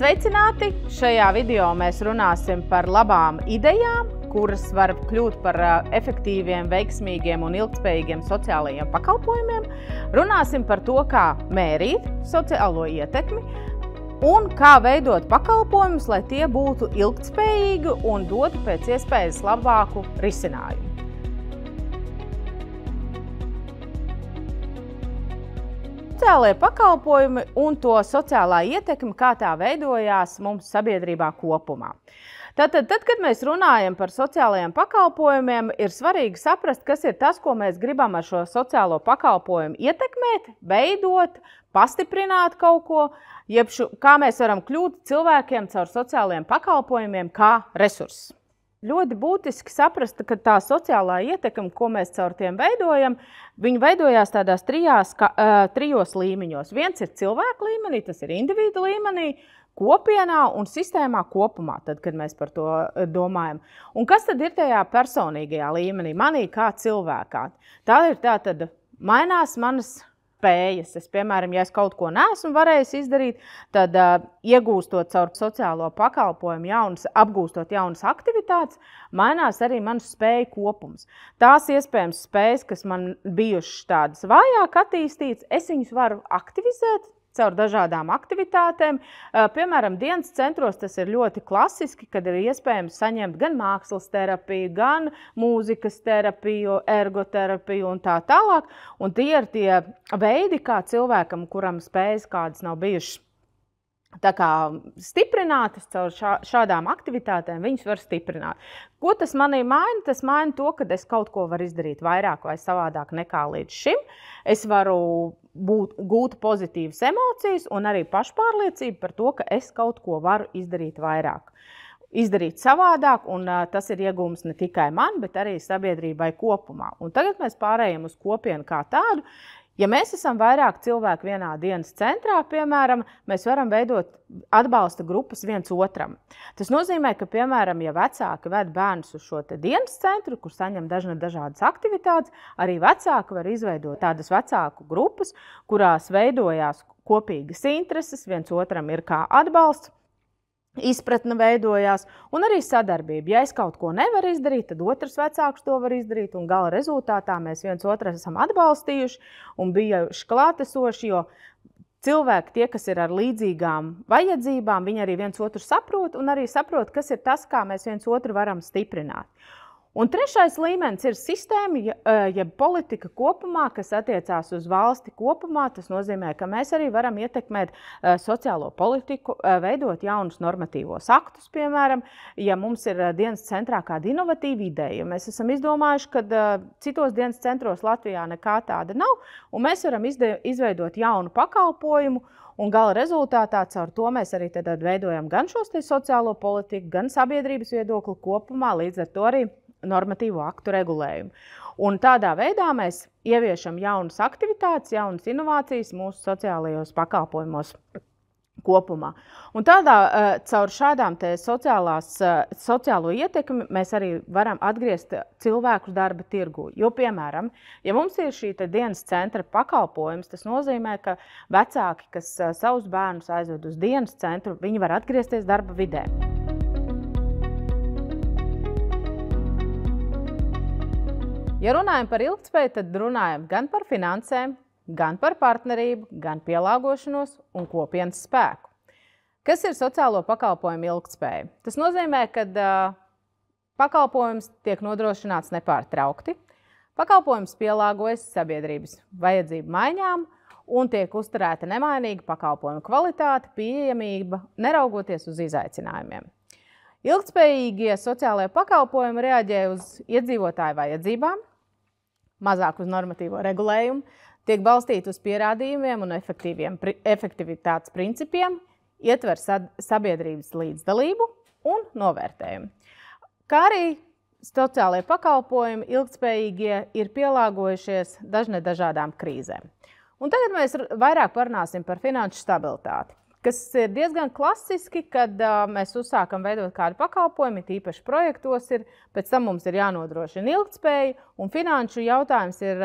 Sveicināti! Šajā video mēs runāsim par labām idejām, kuras var kļūt par efektīviem, veiksmīgiem un ilgtspējīgiem sociālajiem pakalpojumiem. Runāsim par to, kā mērīt sociālo ietekmi un kā veidot pakalpojumus, lai tie būtu ilgtspējīgi un dotu pēc iespējas labāku risinājumu. Sociālie pakalpojumi un to sociālā ietekme, kā tā veidojās mums sabiedrībā kopumā. Tad, kad mēs runājam par sociālajiem pakalpojumiem, ir svarīgi saprast, kas ir tas, ko mēs gribam ar šo sociālo pakalpojumu ietekmēt, veidot, pastiprināt kaut ko, jeb kā mēs varam kļūt cilvēkiem caur sociālajiem pakalpojumiem kā resurss. Ļoti būtiski saprast, ka tā sociālā ietekme, ko mēs caur tiem veidojam, viņi veidojās tādās trijos līmeņos. Viens ir cilvēku līmenī, tas ir individu līmenī, kopienā un sistēmā kopumā, tad, kad mēs par to domājam. Un kas tad ir tajā personīgajā līmenī, manī kā cilvēkā? Tā ir tātad mainās manas spējas. Piemēram, ja es kaut ko neesmu varējis izdarīt, tad iegūstot caur sociālo pakalpojumu apgūstot jaunas aktivitātes, mainās arī manu spēju kopums. Tās iespējams spējas, kas man bijušas tādas vājāk attīstītas, es viņus varu aktivizēt caur dažādām aktivitātēm. Piemēram, dienas centros tas ir ļoti klasiski, kad ir iespējams saņemt gan mākslas terapiju, gan mūzikas terapiju, ergoterapiju un tā tālāk. Un tie ir tie veidi, kā cilvēkam, kuram spējas kādas nav bijušas stiprinātas caur šādām aktivitātēm, viņus var stiprināt. Ko tas manī maina? Tas maina to, ka es kaut ko varu izdarīt vairāk vai savādāk nekā līdz šim. Es varu gūt pozitīvas emocijas un arī pašpārliecību par to, ka es kaut ko varu izdarīt vairāk. Izdarīt savādāk, un tas ir iegūms ne tikai man, bet arī sabiedrībai kopumā. Un tagad mēs pārējām uz kopienu kā tādu. Ja mēs esam vairāk cilvēku vienā dienas centrā, piemēram, mēs varam veidot atbalsta grupas viens otram. Tas nozīmē, ka, piemēram, ja vecāki ved bērnus uz šo dienas centru, kur saņem dažādas aktivitātes, arī vecāki var izveidot tādas vecāku grupas, kurās veidojās kopīgas intereses, viens otram ir kā atbalsts. Izpratne veidojās un arī sadarbība. Ja es kaut ko nevaru izdarīt, tad otrs vecāks to var izdarīt un gala rezultātā mēs viens otru esam atbalstījuši un bijuši klātesoši, jo cilvēki, tie, kas ir ar līdzīgām vajadzībām, viņi arī viens otru saprot un arī saprot, kas ir tas, kā mēs viens otru varam stiprināt. Un trešais līmenis ir sistēma, jeb politika kopumā, kas attiecās uz valsti kopumā. Tas nozīmē, ka mēs arī varam ietekmēt sociālo politiku, veidot jaunus normatīvos aktus, piemēram, ja mums ir dienas centrā kāda inovatīva ideja. Mēs esam izdomājuši, ka citos dienas centros Latvijā nekā tāda nav, un mēs varam izveidot jaunu pakalpojumu, un gala rezultātā caur to mēs arī tad veidojam gan šos sociālo politiku, gan sabiedrības viedokli kopumā, līdz ar to arī normatīvo aktu regulējumu. Un tādā veidā mēs ieviešam jaunas aktivitātes, jaunas inovācijas mūsu sociālajos pakalpojumos kopumā. Un caur šādām sociālo ietekmi mēs arī varam atgriezt cilvēkus darba tirgū. Jo, piemēram, ja mums ir šī dienas centra pakalpojums, tas nozīmē, ka vecāki, kas savus bērnus aizved uz dienas centru, viņi var atgriezties darba vidē. Ja runājam par ilgtspēju, tad runājam gan par finansēm, gan par partnerību, gan pielāgošanos un kopienas spēku. Kas ir sociālo pakalpojumu ilgtspēja? Tas nozīmē, ka pakalpojums tiek nodrošināts nepārtraukti, pakalpojums pielāgojas sabiedrības vajadzību maiņām un tiek uzturēta nemainīga pakalpojuma kvalitāte, pieejamība, neraugoties uz izaicinājumiem. Ilgtspējīgie sociālajie pakalpojumi reaģē uz iedzīvotāju vajadzībām, mazāk uz normatīvo regulējumu, tiek balstīti uz pierādījumiem un efektivitātes principiem, ietver sabiedrības līdzdalību un novērtējumu. Kā arī sociālajie pakalpojumi ilgtspējīgie ir pielāgojušies dažādām krīzēm. Un tagad mēs vairāk parunāsim par finanšu stabilitāti, kas ir diezgan klasiski, kad mēs uzsākam veidot kādu pakalpojumu, tīpaši projektos pēc tam mums ir jānodrošina ilgtspēja, un finanšu jautājums ir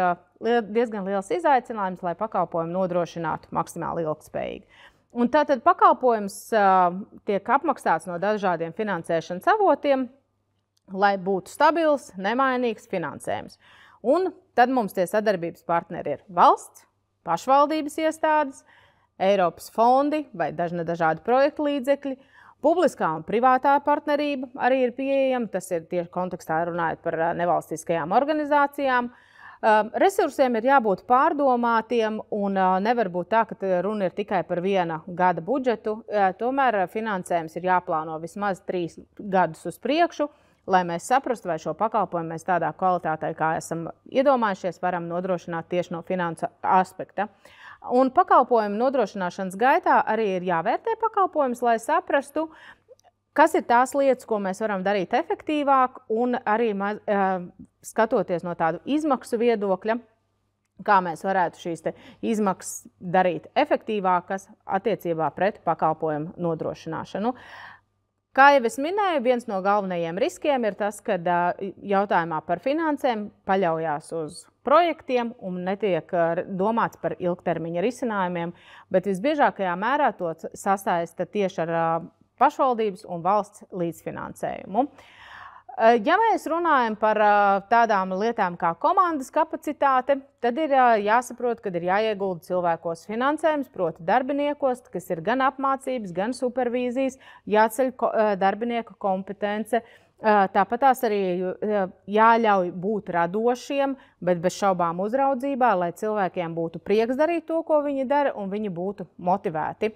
diezgan liels izaicinājums, lai pakalpojumu nodrošinātu maksimāli ilgtspējīgi. Un tātad pakalpojums tiek apmaksāts no dažādiem finansēšanas avotiem, lai būtu stabils, nemainīgs finansējums. Un tad mums tie sadarbības partneri ir valsts, pašvaldības iestādes, Eiropas fondi vai dažādi projektu līdzekļi, publiskā un privātā partnerība arī ir pieejama. Tas ir tieši kontekstā runājot par nevalstiskajām organizācijām. Resursiem ir jābūt pārdomātiem un nevar būt tā, ka runa ir tikai par viena gada budžetu. Tomēr finansējums ir jāplāno vismaz 3 gadus uz priekšu, lai mēs saprastu, vai šo pakalpojumu mēs tādā kvalitātē, kā esam iedomājušies, varam nodrošināt tieši no finansu aspekta. Un pakalpojumu nodrošināšanas gaitā arī ir jāvērtē pakalpojums, lai saprastu, kas ir tās lietas, ko mēs varam darīt efektīvāk, un arī skatoties no tādu izmaksu viedokļa, kā mēs varētu šīs izmaksas darīt efektīvākas attiecībā pret pakalpojumu nodrošināšanu. Kā jau es minēju, viens no galvenajiem riskiem ir tas, ka jautājumā par finansēm paļaujās uz projektiem un netiek domāts par ilgtermiņa risinājumiem, bet visbiežākajā mērā to sasaista tieši ar pašvaldības un valsts līdzfinansējumu. Ja mēs runājam par tādām lietām kā komandas kapacitāte, tad ir jāsaprot, ka ir jāiegulda cilvēkos finansējums, proti darbiniekos, kas ir gan apmācības, gan supervīzijas, jāceļ darbinieku kompetence. Tāpat tās arī jāļauj būt radošiem, bet bez šaubām uzraudzībā, lai cilvēkiem būtu prieks darīt to, ko viņi dara, un viņi būtu motivēti.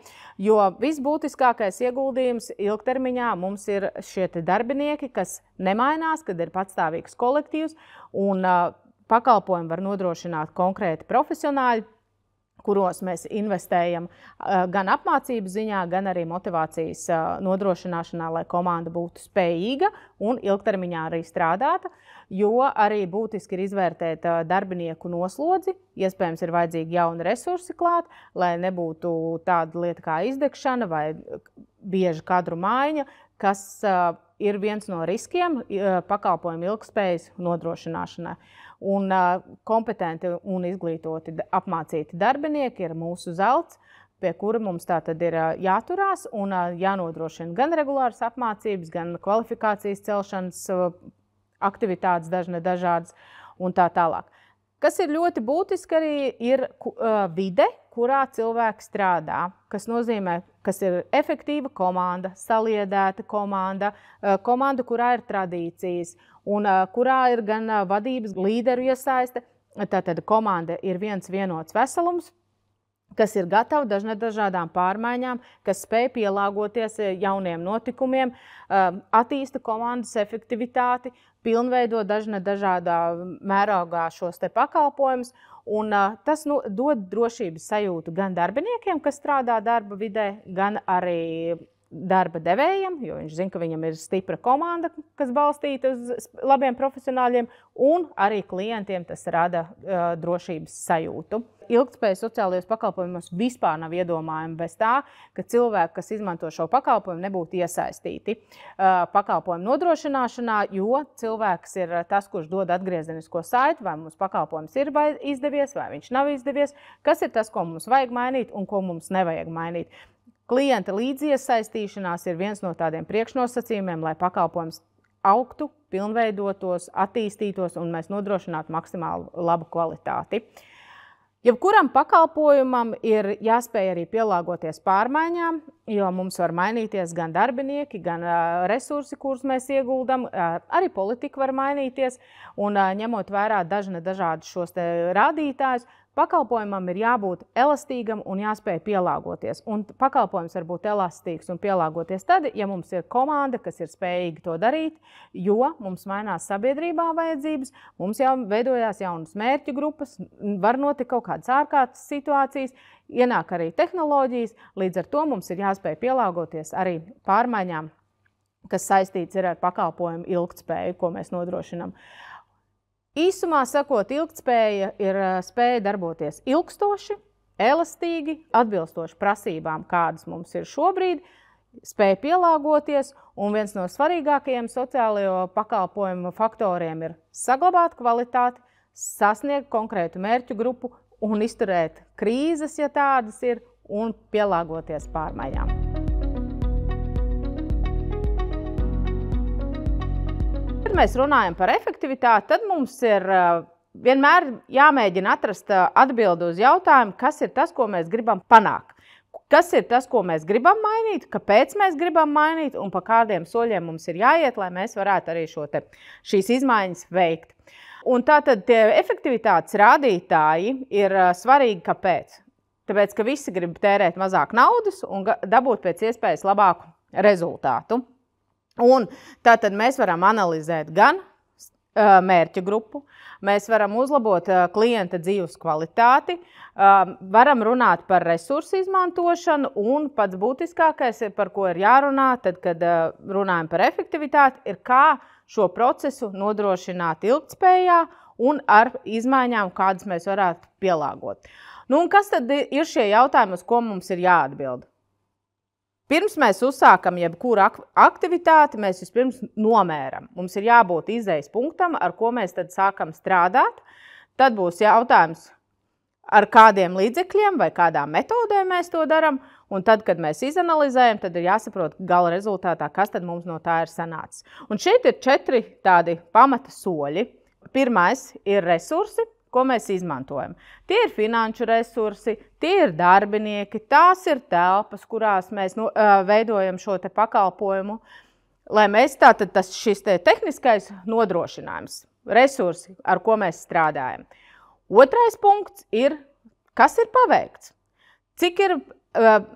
Jo visbūtiskākais ieguldījums ilgtermiņā mums ir šie darbinieki, kas nemainās, kad ir patstāvīgs kolektīvs, un pakalpojumu var nodrošināt konkrēti profesionāļi, kuros mēs investējam gan apmācības ziņā, gan arī motivācijas nodrošināšanā, lai komanda būtu spējīga un ilgtermiņā arī strādāta, jo arī būtiski ir izvērtēt darbinieku noslodzi, iespējams ir vajadzīgi jauni resursi klāt, lai nebūtu tāda lieta kā izdegšana vai bieža kadru maiņa, kas ir viens no riskiem pakalpojumu ilgspējas nodrošināšanai. Un kompetenti un izglītoti apmācīti darbinieki ir mūsu zelts, pie kura mums tātad ir jāturās un jānodrošina gan regulāras apmācības, gan kvalifikācijas celšanas aktivitātes dažādas un tā tālāk. Kas ir ļoti būtiski arī ir vide, kurā cilvēki strādā, kas nozīmē, kas ir efektīva komanda, saliedēta komanda, komanda, kurā ir tradīcijas un kurā ir gan vadības līderu iesaiste. Tātad komanda ir viens vienots veselums, kas ir gatava dažādām pārmaiņām, kas spēj pielāgoties jauniem notikumiem, attīsta komandas efektivitāti, pilnveido dažādā mērogā šos pakalpojumus. Un tas dod drošības sajūtu gan darbiniekiem, kas strādā darba vidē, gan arī darba devējiem, jo viņš zina, ka viņam ir stipra komanda, kas balstīta uz labiem profesionāļiem, un arī klientiem tas rada drošības sajūtu. Ilgtspējas sociālajos pakalpojumos vispār nav iedomājami bez tā, ka cilvēki, kas izmanto šo pakalpojumu, nebūtu iesaistīti pakalpojumu nodrošināšanā, jo cilvēks ir tas, kurš dod atgriezenisko saiti, vai mums pakalpojums ir izdevies, vai viņš nav izdevies, kas ir tas, ko mums vajag mainīt un ko mums nevajag mainīt. Klienta līdziesaistīšanās ir viens no tādiem priekšnosacījumiem, lai pakalpojums augtu, pilnveidotos, attīstītos un mēs nodrošinātu maksimāli labu kvalitāti. Jebkuram pakalpojumam ir jāspēj arī pielāgoties pārmaiņām, jo mums var mainīties gan darbinieki, gan resursi, kurus mēs ieguldam, arī politika var mainīties, un ņemot vērā dažādus šos rādītājus, pakalpojumam ir jābūt elastīgam un jāspēj pielāgoties. Un pakalpojums var būt elastīgs un pielāgoties tad, ja mums ir komanda, kas ir spējīga to darīt, jo mums mainās sabiedrībā vajadzības, mums jau veidojās jaunas mērķu grupas, var notikt kaut kādas ārkārtas situācijas, ienāk arī tehnoloģijas, līdz ar to mums ir jāspēj pielāgoties arī pārmaiņām, kas saistīts ir ar pakalpojumu ilgtspēju, ko mēs nodrošinām. Īsumā sakot, ilgtspēja ir spēja darboties ilgstoši, elastīgi, atbilstoši prasībām, kādas mums ir šobrīd, spēja pielāgoties, un viens no svarīgākajiem sociālajo pakalpojumu faktoriem ir saglabāt kvalitāti, sasniegt konkrētu mērķu grupu un izturēt krīzes, ja tādas ir, un pielāgoties pārmaiņām. Kad mēs runājam par efektivitāti, tad mums ir vienmēr jāmēģina atrast atbildi uz jautājumu, kas ir tas, ko mēs gribam panākt. Kas ir tas, ko mēs gribam mainīt, kāpēc mēs gribam mainīt un pa kādiem soļiem mums ir jāiet, lai mēs varētu arī šīs izmaiņas veikt. Un tātad tie efektivitātes rādītāji ir svarīgi, kāpēc? Tāpēc, ka visi grib tērēt mazāk naudas un dabūt pēc iespējas labāku rezultātu. Un tātad mēs varam analizēt gan mērķa grupu, mēs varam uzlabot klienta dzīves kvalitāti, varam runāt par resursu izmantošanu un pats būtiskākais, par ko ir jārunā, tad, kad runājam par efektivitāti, ir kā šo procesu nodrošināt ilgtspējā un ar izmaiņām, kādas mēs varētu pielāgot. Nu, un kas tad ir šie jautājumi, uz ko mums ir jāatbild? Pirms mēs uzsākam jebkuru aktivitāti, mēs vispirms nomēram. Mums ir jābūt izejas punktam, ar ko mēs tad sākam strādāt. Tad būs jautājums, ar kādiem līdzekļiem vai kādām metodēm mēs to daram. Un tad, kad mēs izanalizējam, tad ir jāsaprot gala rezultātā, kas tad mums no tā ir sanācis. Un šeit ir 4 tādi pamata soļi. Pirmais ir resursi, ko mēs izmantojam. Tie ir finanšu resursi, tie ir darbinieki, tās ir telpas, kurās mēs veidojam šo te pakalpojumu, lai mēs tātad šis te tehniskais nodrošinājums, resursi, ar ko mēs strādājam. Otrais punkts ir, kas ir paveikts, cik ir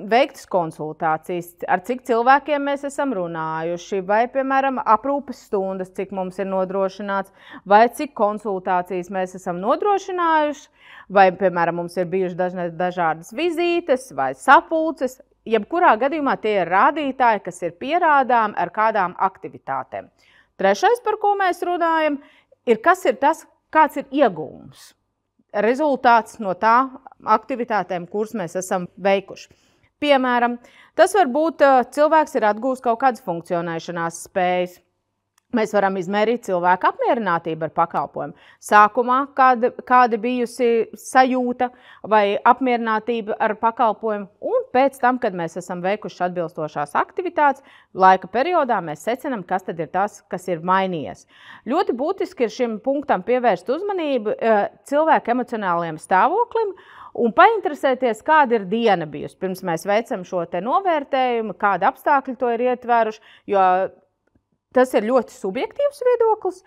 veiktas konsultācijas, ar cik cilvēkiem mēs esam runājuši, vai, piemēram, aprūpes stundas, cik mums ir nodrošināts, vai cik konsultācijas mēs esam nodrošinājuši, vai, piemēram, mums ir bijušas dažādas vizītes vai sapulces. Jebkurā gadījumā tie ir rādītāji, kas ir pierādām ar kādām aktivitātēm. Trešais, par ko mēs runājam, ir kas ir tas, kāds ir ieguvums. Rezultāts no tā aktivitātēm, kuras mēs esam veikuši. Piemēram, tas var būt cilvēks ir atgūst kaut kādas funkcionēšanās spējas. Mēs varam izmērīt cilvēku apmierinātību ar pakalpojumu. Sākumā kāda bijusi sajūta vai apmierinātība ar pakalpojumu, un pēc tam, kad mēs esam veikuši atbilstošās aktivitātes, laika periodā mēs secinām, kas tad ir tas, kas ir mainījies. Ļoti būtiski ir šim punktam pievērst uzmanību cilvēku emocionālajiem stāvoklim un painteresēties, kāda ir diena bijusi. Pirms mēs veicam šo te novērtējumu, kāda apstākļi to ir ietvēruši, jo tas ir ļoti subjektīvs viedoklis,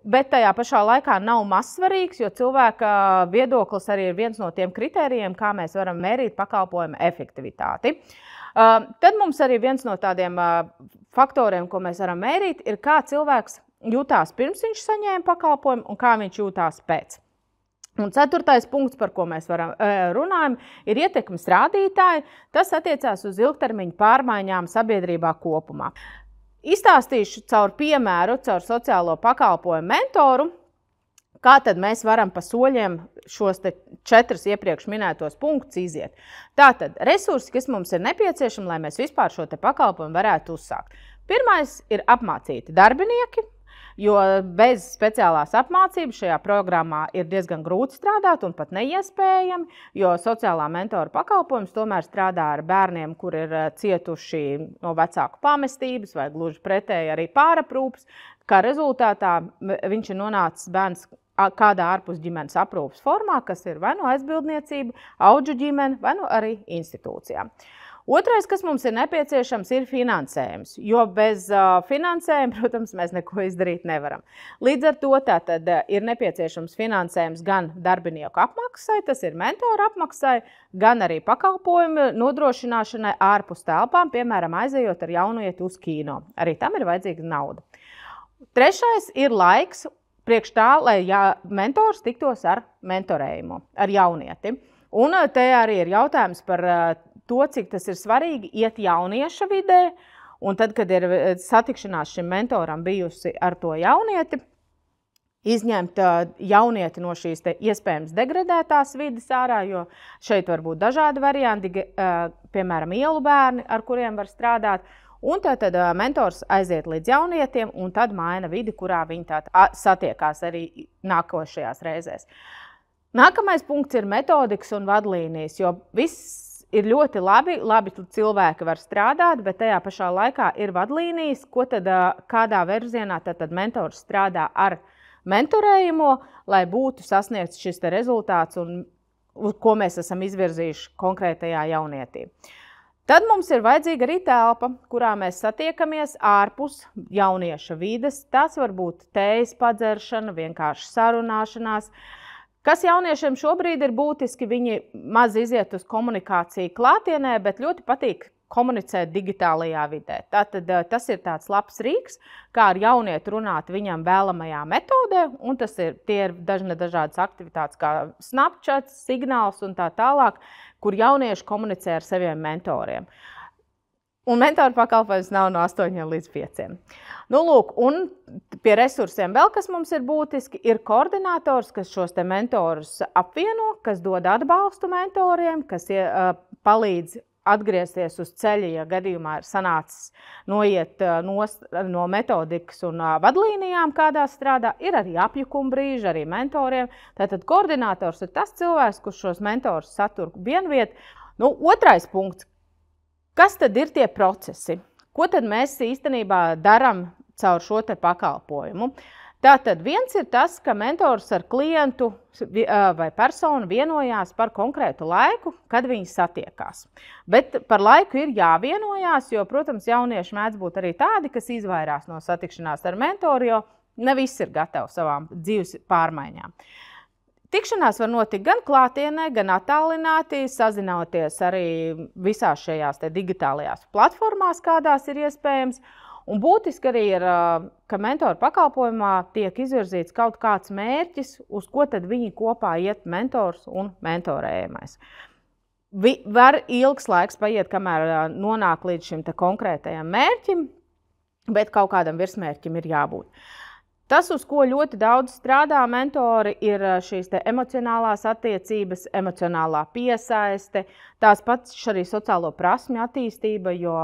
bet tajā pašā laikā nav mazsvarīgs, jo cilvēka viedoklis arī ir viens no tiem kritērijiem, kā mēs varam mērīt pakalpojumu efektivitāti. Tad mums arī viens no tādiem faktoriem, ko mēs varam mērīt, ir kā cilvēks jutās pirms viņš saņēma pakalpojumu un kā viņš jutās pēc. Un 4. punkts, par ko mēs runājam, ir ietekmes rādītāji. Tas attiecās uz ilgtermiņa pārmaiņām sabiedrībā kopumā. Izstāstīšu caur piemēru, caur sociālo pakalpojumu mentoru, kā tad mēs varam pa soļiem šos 4 iepriekš minētos punktus iziet. Tātad resursi, kas mums ir nepieciešami, lai mēs vispār šo te pakalpojumu varētu uzsākt. Pirmais ir apmācīti darbinieki, jo bez speciālās apmācības šajā programmā ir diezgan grūti strādāt un pat neiespējami, jo sociālā mentora pakalpojums tomēr strādā ar bērniem, kur ir cietuši no vecāku pamestības vai gluži pretēji arī pāraprūpes, kā rezultātā viņš ir nonācis bērns kādā ārpus ģimenes aprūpes formā, kas ir vai no aizbildniecība, audžu ģimene, vai no arī institūcijām. Otrais, kas mums ir nepieciešams, ir finansējums, jo bez finansējuma, protams, mēs neko izdarīt nevaram. Līdz ar to tātad ir nepieciešams finansējums gan darbinieku apmaksai, tas ir mentora apmaksai, gan arī pakalpojumu nodrošināšanai ārpus telpām, piemēram, aizejot ar jaunieti uz kino. Arī tam ir vajadzīga nauda. Trešais ir laiks priekš tā, lai mentors tiktos ar mentorējumu, ar jaunieti. Un te arī ir jautājums par to, cik tas ir svarīgi iet jaunieša vidē, un tad, kad ir satikšanās šim mentoram bijusi ar to jaunieti, izņemt jaunieti no šīs te iespējams degradētās vides ārā, jo šeit var būt dažādi varianti, piemēram, ielu bērni, ar kuriem var strādāt, un tad mentors aiziet līdz jaunietiem, un tad maina vidi, kurā viņi satiekās arī nākošajās reizēs. Nākamais punkts ir metodikas un vadlīnijas, jo viss ir ļoti labi cilvēki var strādāt, bet tajā pašā laikā ir vadlīnijas, kādā virzienā tad mentors strādā ar mentorējumu, lai būtu sasniegts šis rezultāts, ko mēs esam izvirzījuši konkrētajā jaunietī. Tad mums ir vajadzīga arī telpa, kurā mēs satiekamies ārpus jaunieša vides. Tas var būt tējas padzeršana, vienkārši sarunāšanās. Kas jauniešiem šobrīd ir būtiski, viņi maz iziet uz komunikāciju klātienē, bet ļoti patīk komunicēt digitālajā vidē. Tātad tas ir tāds labs rīks, kā ar jaunieti runāt viņam vēlamajā metodē, un tie ir dažādas aktivitātes kā Snapchat, signāls un tā tālāk, kur jaunieši komunicē ar saviem mentoriem. Un mentoru pakalpojums nav no 8 līdz 5. Nu, lūk, un pie resursiem vēl, kas mums ir būtiski, ir koordinators, kas šos te mentorus apvieno, kas dod atbalstu mentoriem, kas palīdz atgriezties uz ceļa, ja gadījumā ir sanācis noiet no metodikas un vadlīnijām, kādās strādā. Ir arī apjukuma brīži, arī mentoriem. Tātad koordinators ir tas cilvēks, kurš šos mentorus satur vienviet. Nu, otrais punkts. Kas tad ir tie procesi? Ko tad mēs īstenībā darām caur šo te pakalpojumu? Tātad viens ir tas, ka mentors ar klientu vai personu vienojās par konkrētu laiku, kad viņi satiekās. Bet par laiku ir jāvienojās, jo, protams, jaunieši mēdz būt arī tādi, kas izvairās no satikšanās ar mentoru, jo ne viss ir gatavs savām dzīves pārmaiņām. Tikšanās var notikt gan klātienē, gan attālināti, sazinoties arī visās šajās digitālajās platformās, kādās ir iespējams. Un būtiski arī ir, ka mentoru pakalpojumā tiek izvirzīts kaut kāds mērķis, uz ko tad viņi kopā iet mentors un mentorējamais. Var ilgs laiks paiet, kamēr nonāk līdz šim konkrētajam mērķim, bet kaut kādam virsmērķim ir jābūt. Tas, uz ko ļoti daudz strādā mentori, ir šīs emocionālās attiecības, emocionālā piesaiste, tās pats arī sociālo prasmju attīstība, jo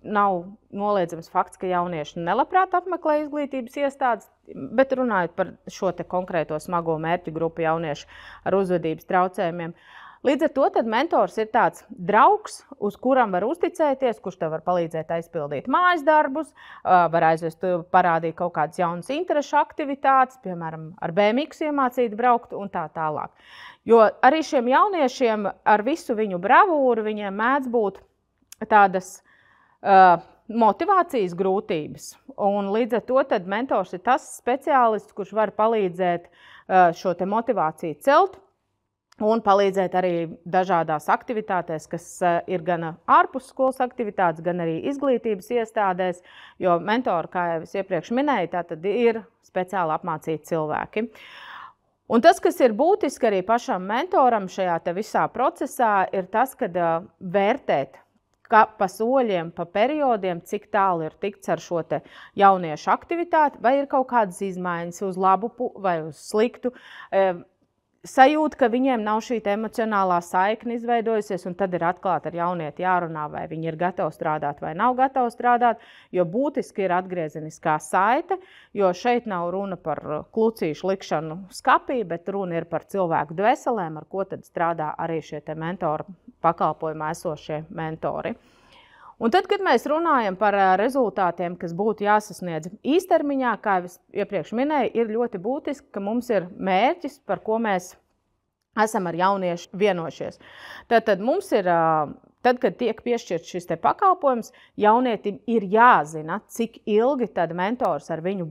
nav noliedzams fakts, ka jaunieši nelabprāt apmeklē izglītības iestādes, bet runājot par šo konkrēto smago mērķu grupu jauniešu ar uzvedības traucējumiem. Līdz ar to tad mentors ir tāds draugs, uz kuram var uzticēties, kurš tev var palīdzēt aizpildīt mājas darbus, var aizvest parādīt kaut kādas jaunas interešu aktivitātes, piemēram, ar BMX iemācīt braukt un tā tālāk. Jo arī šiem jauniešiem ar visu viņu bravūru viņiem mēdz būt tādas motivācijas grūtības. Un līdz ar to tad mentors ir tas speciālists, kurš var palīdzēt šo te motivāciju celt, un palīdzēt arī dažādās aktivitātēs, kas ir gan ārpus skolas aktivitātes, gan arī izglītības iestādēs, jo mentori, kā jau es iepriekš minēju, tātad ir speciāli apmācīti cilvēki. Un tas, kas ir būtiski arī pašam mentoram šajā visā procesā, ir tas, kad vērtēt pa soļiem, pa periodiem, cik tālu ir tikts ar šo te jauniešu aktivitāti, vai ir kaut kādas izmaiņas uz labu vai uz sliktu, sajūta, ka viņiem nav šī emocionālā saikne izveidojusies, un tad ir atklāti ar jaunieti jārunā, vai viņi ir gatavi strādāt vai nav gatavi strādāt, jo būtiski ir atgriezeniskā saite, jo šeit nav runa par klucīšu likšanu skapī, bet runa ir par cilvēku dvēselēm, ar ko tad strādā arī šie te mentoru pakalpojumā esošie mentori. Un tad, kad mēs runājam par rezultātiem, kas būtu jāsasniedz īstermiņā, kā jau es iepriekš minēju, ir ļoti būtiski, ka mums ir mērķis, par ko mēs esam ar jauniešu vienojušies. Tad mums ir, tad, kad tiek piešķirts šis te pakalpojums, jaunietim ir jāzina, cik ilgi tad mentors ar viņu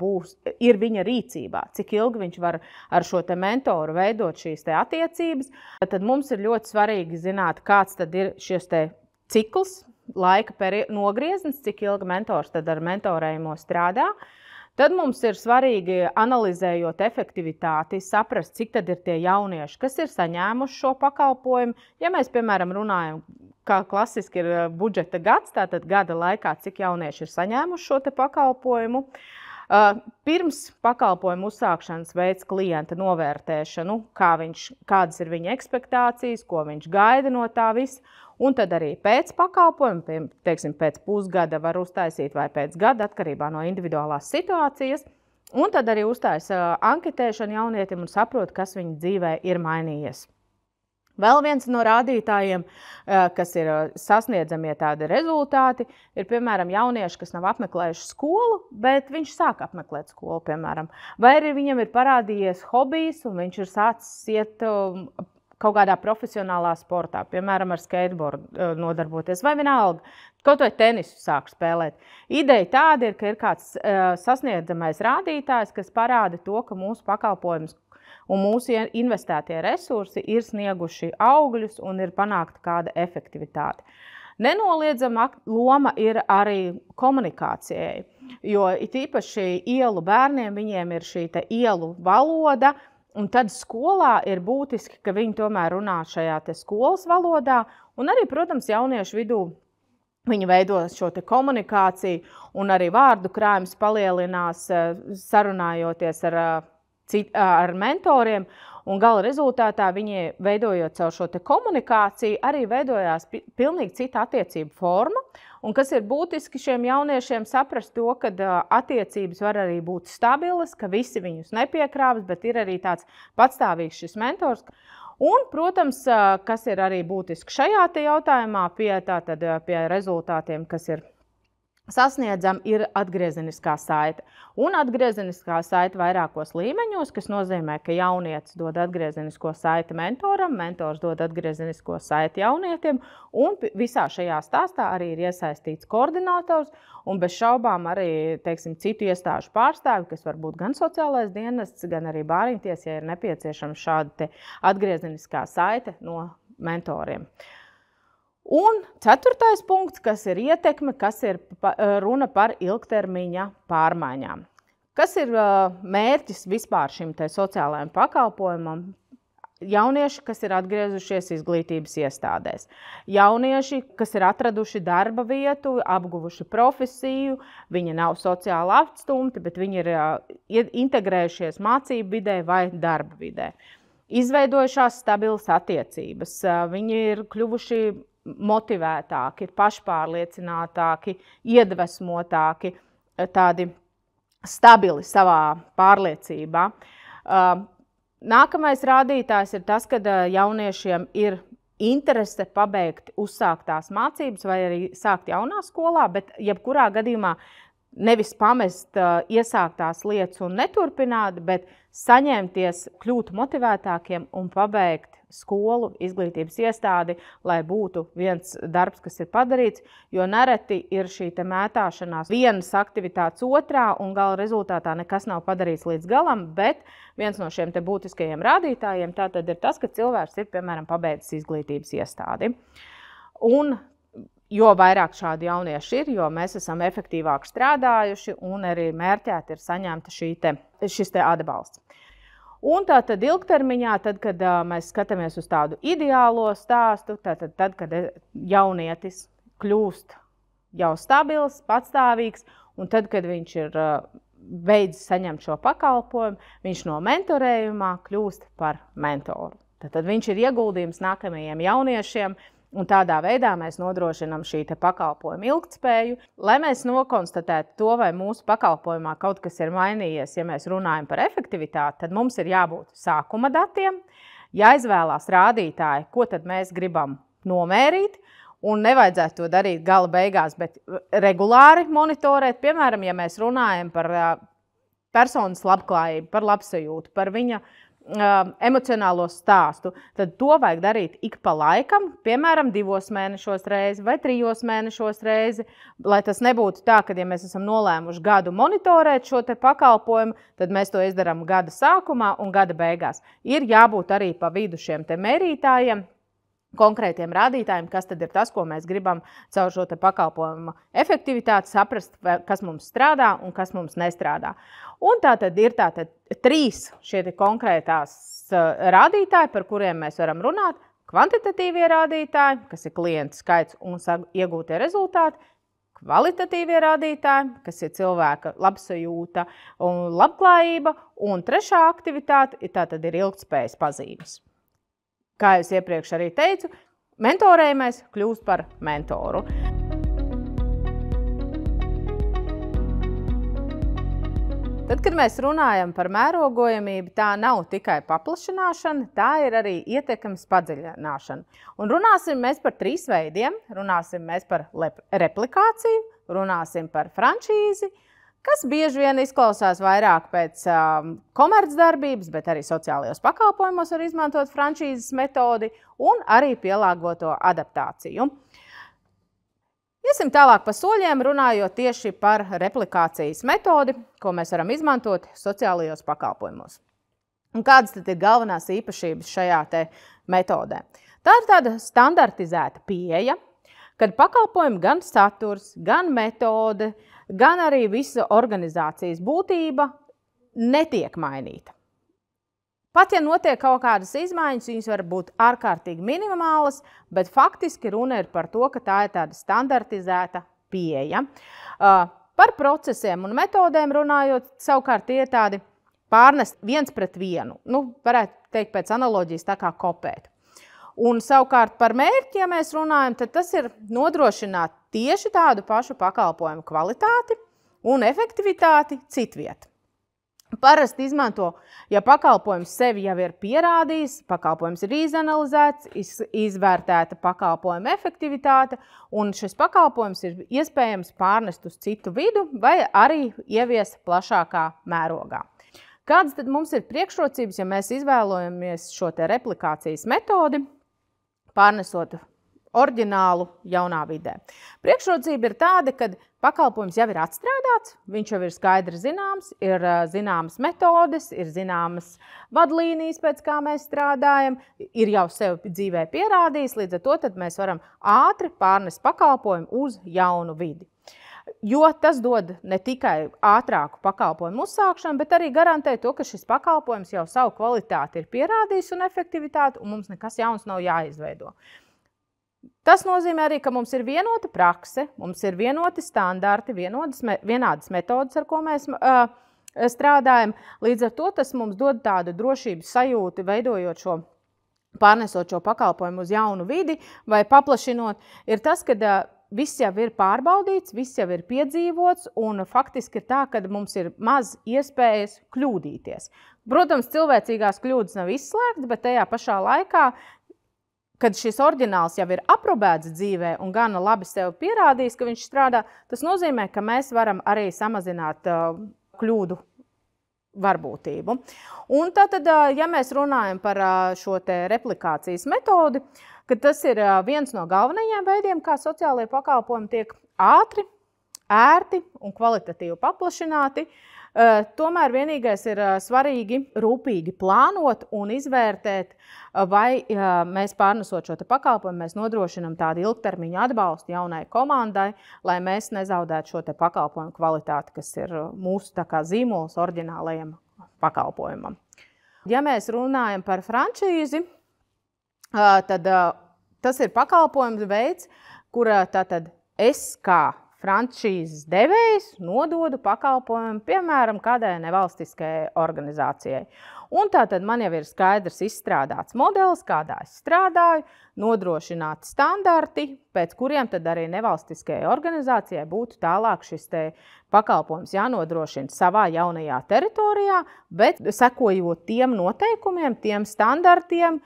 ir viņa rīcībā, cik ilgi viņš var ar šo te mentoru veidot šīs te attiecības. Tad mums ir ļoti svarīgi zināt, kāds tad ir šis te cikls, laika nogrieznis, cik ilgi mentors tad ar mentorējumu strādā. Tad mums ir svarīgi, analizējot efektivitāti, saprast, cik tad ir tie jaunieši, kas ir saņēmuši šo pakalpojumu. Ja mēs, piemēram, runājam, kā klasiski ir budžeta gads, tātad gada laikā, cik jaunieši ir saņēmuši šo te pakalpojumu. Pirms pakalpojumu uzsākšanas veids klienta novērtēšanu, kādas ir viņa ekspektācijas, ko viņš gaida no tā viss. Un tad arī pēc pakalpojuma, teiksim, pēc pusgada var uztaisīt vai pēc gada, atkarībā no individuālās situācijas. Un tad arī uztaisa anketēšanu jaunietim un saprot, kas viņa dzīvē ir mainījies. Vēl viens no rādītājiem, kas ir sasniedzamie tādi rezultāti, ir, piemēram, jaunieši, kas nav apmeklējuši skolu, bet viņš sāk apmeklēt skolu, piemēram. Vai arī viņam ir parādījies hobijs, un viņš ir sācis iet kaut kādā profesionālā sportā, piemēram, ar skateboardu nodarboties, vai vienalga, kaut vai tenisu sāk spēlēt. Ideja tāda ir, ka ir kāds sasniedzamais rādītājs, kas parāda to, ka mūsu pakalpojums un mūsu investētie resursi ir snieguši augļus un ir panākta kāda efektivitāte. Nenoliedzama loma ir arī komunikācijai, jo it īpaši ielu bērniem, viņiem ir šī ielu valoda, un tad skolā ir būtiski, ka viņi tomēr runā šajā skolas valodā, un arī, protams, jauniešu vidū viņi veido šo komunikāciju, un arī vārdu krājums palielinās, sarunājoties ar mentoriem, un gala rezultātā viņi, veidojot caur šo komunikāciju, arī veidojās pilnīgi cita attiecību forma, un kas ir būtiski šiem jauniešiem saprast to, ka attiecības var arī būt stabilas, ka visi viņus nepiekrāvas, bet ir arī tāds patstāvīgs šis mentors. Un, protams, kas ir arī būtiski šajā jautājumā pie rezultātiem, kas ir sasniedzam, ir atgriezeniskā saite. Un atgriezeniskā saite vairākos līmeņos, kas nozīmē, ka jaunietis dod atgriezenisko saiti mentoram, mentors dod atgriezenisko saiti jaunietim, un visā šajā stāstā arī ir iesaistīts koordinators, un bez šaubām arī, teiksim, citu iestāžu pārstāvi, kas var būt gan sociālais dienests, gan arī bāriņties, ja ir nepieciešama šāda atgriezeniskā saite no mentoriem. Un 4. punkts, kas ir ietekme, kas ir runa par ilgtermiņa pārmaiņām. Kas ir mērķis vispār šim sociālajam pakalpojumam? Jaunieši, kas ir atgriezušies izglītības iestādēs. Jaunieši, kas ir atraduši darba vietu, apguvuši profesiju, viņi nav sociāli atstumti, bet viņi ir integrējušies mācību vidē vai darba vidē. Izveidojušās stabilas attiecības, viņi ir kļuvuši motivētāki, pašpārliecinātāki, iedvesmotāki, tādi stabili savā pārliecībā. Nākamais rādītājs ir tas, ka jauniešiem ir interese pabeigt uzsāktās mācības vai arī sākt jaunā skolā, bet jebkurā gadījumā nevis pamest iesāktās lietas un neturpināt, bet saņemties, kļūt motivētākiem un pabeigt skolu, izglītības iestādi, lai būtu viens darbs, kas ir padarīts, jo nereti ir šī mētāšanās vienas aktivitātes otrā un gala rezultātā nekas nav padarīts līdz galam, bet viens no šiem būtiskajiem rādītājiem tātad ir tas, ka cilvēks ir, piemēram, pabeidzis izglītības iestādi. Un jo vairāk šādi jaunieši ir, jo mēs esam efektīvāk strādājuši un arī mērķēti ir saņemta šis atbalsts. Un tātad ilgtermiņā, kad mēs skatāmies uz tādu ideālo stāstu, tad, kad jaunietis kļūst jau stabils, patstāvīgs, un tad, kad viņš ir beidzis saņemt šo pakalpojumu, viņš no mentorējumā kļūst par mentoru. Tad viņš ir ieguldījums nākamajiem jauniešiem, un tādā veidā mēs nodrošinām šī pakalpojuma ilgtspēju. Lai mēs nokonstatētu to, vai mūsu pakalpojumā kaut kas ir mainījies, ja mēs runājam par efektivitāti, tad mums ir jābūt sākuma datiem, jāizvēlās rādītāji, ko tad mēs gribam nomērīt, un nevajadzētu to darīt gala beigās, bet regulāri monitorēt. Piemēram, ja mēs runājam par personas labklājību, par labsajūtu, par viņa emocionālo stāstu, tad to vajag darīt ik pa laikam, piemēram, 2 mēnešos reizi vai 3 mēnešos reizi, lai tas nebūtu tā, ka, ja mēs esam nolēmuši gadu monitorēt šo pakalpojumu, tad mēs to izdarām gada sākumā un gada beigās. Ir jābūt arī pa vidu šiem mērītājiem, konkrētiem rādītājiem, kas tad ir tas, ko mēs gribam caur šo pakalpojumu efektivitāti saprast, kas mums strādā un kas mums nestrādā. Un tātad ir 3 šie konkrētās rādītāji, par kuriem mēs varam runāt. Kvantitatīvie rādītāji, kas ir klientu skaits un iegūtie rezultāti. Kvalitatīvie rādītāji, kas ir cilvēka labsajūta un labklājība. Un 3. aktivitāte ir ilgtspējas pazīmes. Kā es iepriekš arī teicu, mentorējamais kļūst par mentoru. Tad, kad mēs runājam par mērogojamību, tā nav tikai paplašināšana, tā ir arī ietekmes padziļināšana. Un runāsim mēs par 3 veidiem. Runāsim mēs par replikāciju, runāsim par franšīzi, kas bieži vien izklausās vairāk pēc komercdarbības, bet arī sociālajos pakalpojumos var izmantot franšīzes metodi un arī pielāgoto adaptāciju. Iesim tālāk pa soļiem, runājot tieši par replikācijas metodi, ko mēs varam izmantot sociālajos pakalpojumos. Un kādas tad ir galvenās īpašības šajā metodē? Tā ir tāda standartizēta pieeja, kad pakalpojumi gan saturs, gan metode, gan arī visa organizācijas būtība netiek mainīta. Pat ja notiek kaut kādas izmaiņas, viņas var būt ārkārtīgi minimālas, bet faktiski runa ir par to, ka tā ir tāda standartizēta pieeja. Par procesiem un metodēm runājot, savukārt tie ir tādi pārnest viens pret vienu. Varētu teikt pēc analoģijas tā kā kopēt. Un savukārt par mērķi, ja mēs runājam, tad tas ir nodrošināt tieši tādu pašu pakalpojumu kvalitāti un efektivitāti citviet. Parasti izmanto, ja pakalpojums sevi jau ir pierādījis, pakalpojums ir izanalizēts, izvērtēta pakalpojuma efektivitāte, un šis pakalpojums ir iespējams pārnest uz citu vidu vai arī ieviest plašākā mērogā. Kādas tad mums ir priekšrocības, ja mēs izvēlojamies šo replikācijas metodi, pārnesot oriģinālu jaunā vidē? Priekšrocība ir tāda, ka pakalpojums jau ir atstrādāts, viņš jau ir skaidri zināms, ir zināmas metodes, ir zināmas vadlīnijas, pēc kā mēs strādājam, ir jau sev dzīvē pierādījis, līdz ar to tad mēs varam ātri pārnest pakalpojumu uz jaunu vidi. Jo tas dod ne tikai ātrāku pakalpojumu uzsākšanu, bet arī garantē to, ka šis pakalpojums jau savu kvalitāti ir pierādījis un efektivitāti, un mums nekas jauns nav jāizveido. Tas nozīmē arī, ka mums ir vienota prakse, mums ir vienoti standarti, vienādas metodas, ar ko mēs strādājam. Līdz ar to tas mums dod tādu drošības sajūtu, veidojot pārnesot šo pakalpojumu uz jaunu vidi vai paplašinot, ir tas, ka viss jau ir pārbaudīts, viss jau ir piedzīvots, un faktiski ir tā, ka mums ir maz iespējas kļūdīties. Protams, cilvēcīgās kļūdas nav izslēgtas, bet tajā pašā laikā, kad šis oriģināls jau ir aprobēts dzīvē un gana labi sev pierādījis, ka viņš strādā, tas nozīmē, ka mēs varam arī samazināt kļūdu varbūtību. Un tātad, ja mēs runājam par šo replikācijas metodi, kad tas ir viens no galvenajiem veidiem, kā sociālajie pakalpojumi tiek ātri, ērti un kvalitatīvi paplašināti, tomēr vienīgais ir svarīgi rūpīgi plānot un izvērtēt, vai mēs pārnesot šo pakalpojumu, mēs nodrošinām tādu ilgtermiņu atbalstu jaunai komandai, lai mēs nezaudētu šo pakalpojumu kvalitāti, kas ir mūsu tā kā zīmols oriģinālajiem pakalpojumam. Ja mēs runājam par franšīzi, tad tas ir pakalpojums veids, kura tātad es kā franšīzes devējs nododu pakalpojumu, piemēram, kādai nevalstiskajai organizācijai. Un tātad man jau ir skaidrs izstrādāts modelis, kādā es strādāju, nodrošināti standarti, pēc kuriem tad arī nevalstiskajai organizācijai būtu tālāk šis pakalpojums jānodrošina savā jaunajā teritorijā, bet sekojot tiem noteikumiem, tiem standartiem,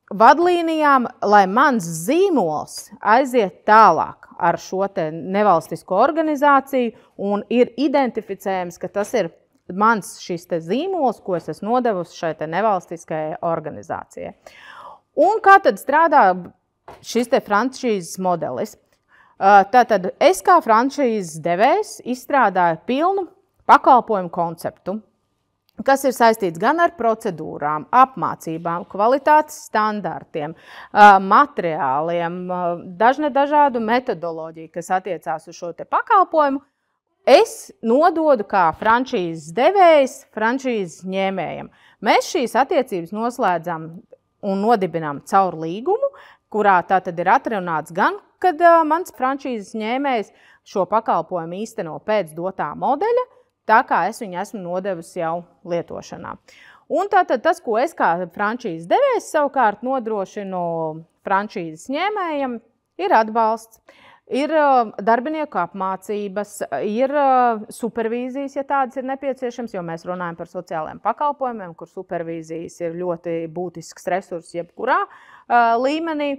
vadlīnijām, lai mans zīmols aiziet tālāk ar šo nevalstisko organizāciju un ir identificējams, ka tas ir mans šis zīmols, ko es esmu nodevusi šai nevalstiskajai organizācijai. Un kā tad strādā šis franšīzes modelis? Tātad es kā franšīzes devējs izstrādāju pilnu pakalpojumu konceptu, kas ir saistīts gan ar procedūrām, apmācībām, kvalitātes standartiem, materiāliem, dažādu metodoloģiju, kas attiecās uz šo pakalpojumu. Es nododu kā franšīzes devējs franšīzes ņēmējam. Mēs šīs attiecības noslēdzam un nodibinām caur līgumu, kurā tātad ir atrunāts gan, kad mans franšīzes ņēmējs šo pakalpojumu īsteno pēc dotā modeļa, tā kā es viņu esmu nodevusi jau lietošanā. Un tātad tas, ko es kā franšīzes devējs savukārt nodrošinu franšīzes ņēmējam, ir atbalsts. Ir darbinieku apmācības, ir supervīzijas, ja tādas ir nepieciešams, jo mēs runājam par sociālajiem pakalpojumiem, kur supervīzijas ir ļoti būtisks resurss jebkurā līmenī.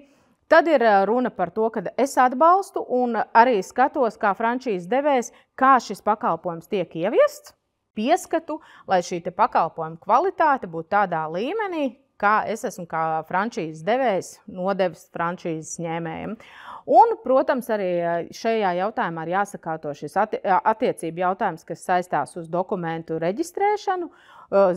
Tad ir runa par to, ka es atbalstu un arī skatos, kā frančīzes devējs, kā šis pakalpojums tiek ieviests, pieskatu, lai šī pakalpojuma kvalitāte būtu tādā līmenī, kā es esmu kā frančīzes devējs nodevis frančīzes ņēmējiem. Un, protams, arī šajā jautājumā ir jāsakārto šis attiecību jautājums, kas saistās uz dokumentu reģistrēšanu,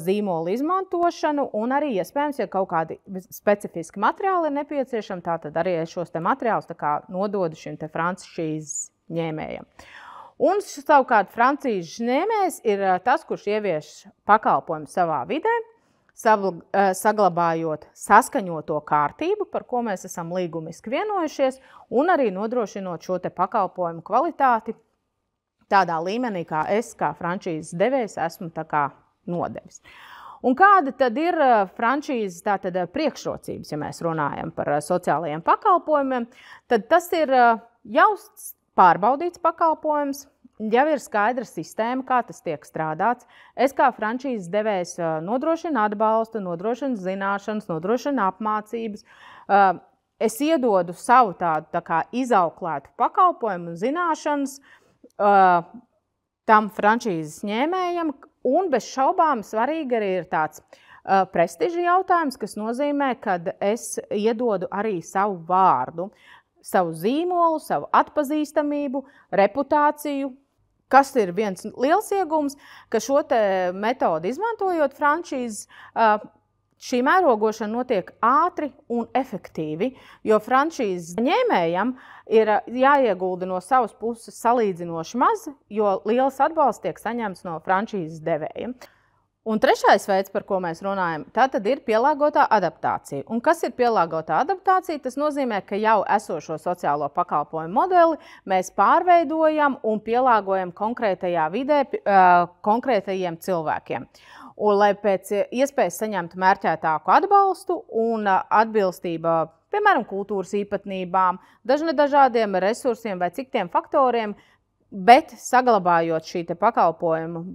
zīmolu izmantošanu un arī, iespējams, ja kaut kādi specifiski materiāli ir nepieciešami, tātad arī šos materiālus nododu šim frančīzes ņēmējam. Un savukārt frančīzes ņēmējs ir tas, kurš ievieš pakalpojumu savā vidē, saglabājot saskaņoto kārtību, par ko mēs esam līgumiski vienojušies, un arī nodrošinot šo pakalpojumu kvalitāti tādā līmenī, kā es, kā frančīzes devējs, esmu nodevis. Un kāda tad ir frančīzes priekšrocības, ja mēs runājam par sociālajiem pakalpojumiem, tad tas ir jau pārbaudīts pakalpojums, jau ir skaidra sistēma, kā tas tiek strādāts. Es kā frančīzes devējs nodrošinu atbalstu, nodrošinu zināšanas, nodrošinu apmācības. Es iedodu savu tādu izauklētu pakalpojumu un zināšanas tam frančīzes ņēmējam, un bez šaubām svarīgi arī ir tāds prestiža jautājums, kas nozīmē, ka es iedodu arī savu vārdu, savu zīmolu, savu atpazīstamību, reputāciju, kas ir viens liels iegūms, ka šo metodi izmantojot frančīzes, šī mērogošana notiek ātri un efektīvi, jo frančīzes ņēmējam ir jāiegulda no savas puses salīdzinoši maz, jo liels atbalsts tiek saņemts no frančīzes devējiem. Un trešais veids, par ko mēs runājam, tā tad ir pielāgotā adaptācija. Un kas ir pielāgotā adaptācija? Tas nozīmē, ka jau esošo sociālo pakalpojumu modeli mēs pārveidojam un pielāgojam konkrētajā vidē konkrētajiem cilvēkiem. Un, lai pēc iespējas saņemtu mērķētāku atbalstu un atbilstību, piemēram, kultūras īpatnībām, dažādiem resursiem vai citiem faktoriem, bet saglabājot šī pakalpojumu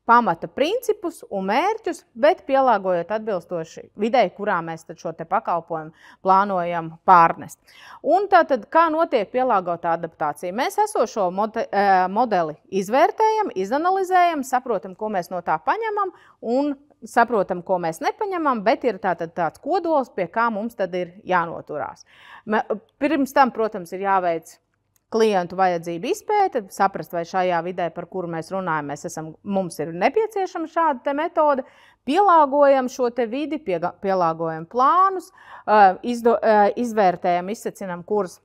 pamata principus un mērķus, bet pielāgojot atbilstoši videi, kurā mēs šo pakalpojumu plānojam pārnest. Un tātad, kā notiek pielāgotā adaptācija? Mēs esošo modeli izvērtējam, izanalizējam, saprotam, ko mēs no tā paņemam un saprotam, ko mēs nepaņemam, bet ir tāds kodols, pie kā mums tad ir jānoturās. Pirms tam, protams, ir jāveic klientu vajadzību izpēte, saprast, vai šajā vidē, par kuru mēs runājam, mums ir nepieciešama šāda metode, pielāgojam šo vidi, pielāgojam plānus, izvērtējam, izsecinam, kurus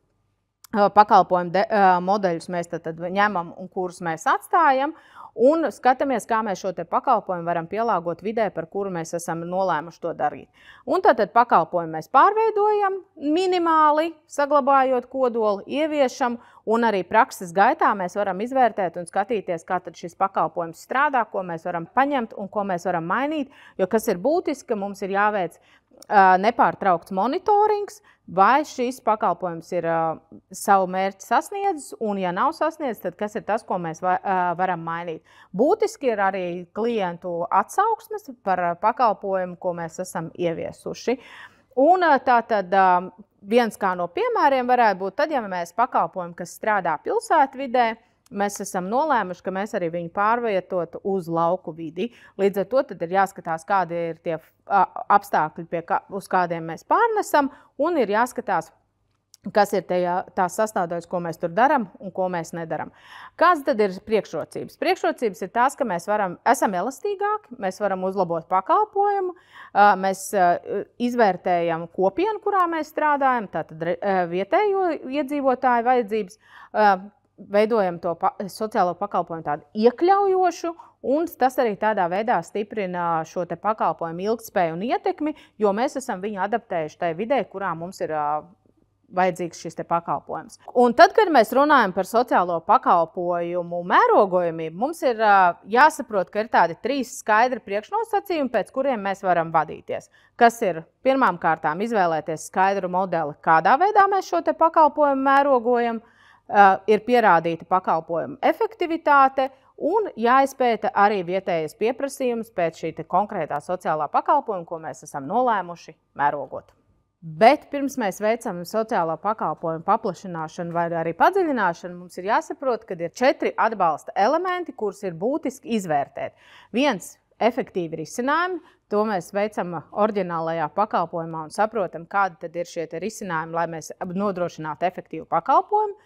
pakalpojumu modeļus mēs tad ņemam un kurus mēs atstājam, un skatāmies, kā mēs šo pakalpojumu varam pielāgot vidē, par kuru mēs esam nolēmuši to darīt. Un tātad pakalpojumu mēs pārveidojam minimāli, saglabājot kodoli, ieviešam, un arī prakses gaitā mēs varam izvērtēt un skatīties, kā tad šis pakalpojums strādā, ko mēs varam paņemt un ko mēs varam mainīt, jo kas ir būtiski, ka mums ir jāveic nepārtraukts monitorings, vai šis pakalpojums ir savu mērķi sasniedzis, un ja nav sasniedzis, tad kas ir tas, ko mēs varam mainīt. Būtiski ir arī klientu atsauksmes par pakalpojumu, ko mēs esam ieviesuši. Un tātad viens kā no piemēriem varētu būt tad, ja mēs pakalpojumu, kas strādā pilsētvidē, mēs esam nolēmuši, ka mēs arī viņu pārvietotu uz lauku vidi. Līdz ar to tad ir jāskatās, kādi ir tie apstākļi, uz kādiem mēs pārnesam, un ir jāskatās, kas ir tās sastāvdaļas, ko mēs tur darām un ko mēs nedaram. Kādas tad ir priekšrocības? Priekšrocības ir tās, ka mēs esam elastīgāki, mēs varam uzlabot pakalpojumu, mēs izvērtējam kopienu, kurā mēs strādājam, tātad vietējo iedzīvotāju vajadzības, veidojam to sociālo pakalpojumu tādu iekļaujošu, un tas arī tādā veidā stiprina šo pakalpojumu ilgtspēju un ietekmi, jo mēs esam viņu adaptējuši tajā vidē, kurā mums ir vajadzīgs šis pakalpojums. Un tad, kad mēs runājam par sociālo pakalpojumu mērogojamību, mums ir jāsaprot, ka ir tādi 3 skaidri priekšnosacījumi, pēc kuriem mēs varam vadīties. Kas ir pirmām kārtām izvēlēties skaidru modeli, kādā veidā mēs šo pakalpojumu mērogojam, ir pierādīta pakalpojuma efektivitāte un jāizpēta arī vietējais pieprasījums pēc šī konkrētā sociālā pakalpojuma, ko mēs esam nolēmuši mērogot. Bet pirms mēs veicam sociālā pakalpojuma paplašināšanu vai arī padziļināšanu, mums ir jāsaprot, ka ir 4 atbalsta elementi, kurus ir būtiski izvērtēt. 1. Efektīvi risinājumi, to mēs veicam oriģinālajā pakalpojumā un saprotam, kādi tad ir šie risinājumi, lai mēs nodrošinātu efektīvu pakalpojumu.